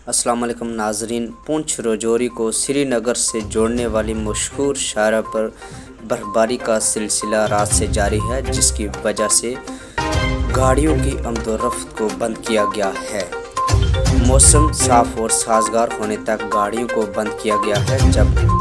अस्सलाम वालेकुम नाजरीन। पुंछ राजौरी को श्रीनगर से जोड़ने वाली मशहूर शाहराह पर बर्फबारी का सिलसिला रात से जारी है, जिसकी वजह से गाड़ियों की आमदोरफ्त को बंद किया गया है। मौसम साफ और साजगार होने तक गाड़ियों को बंद किया गया है। जब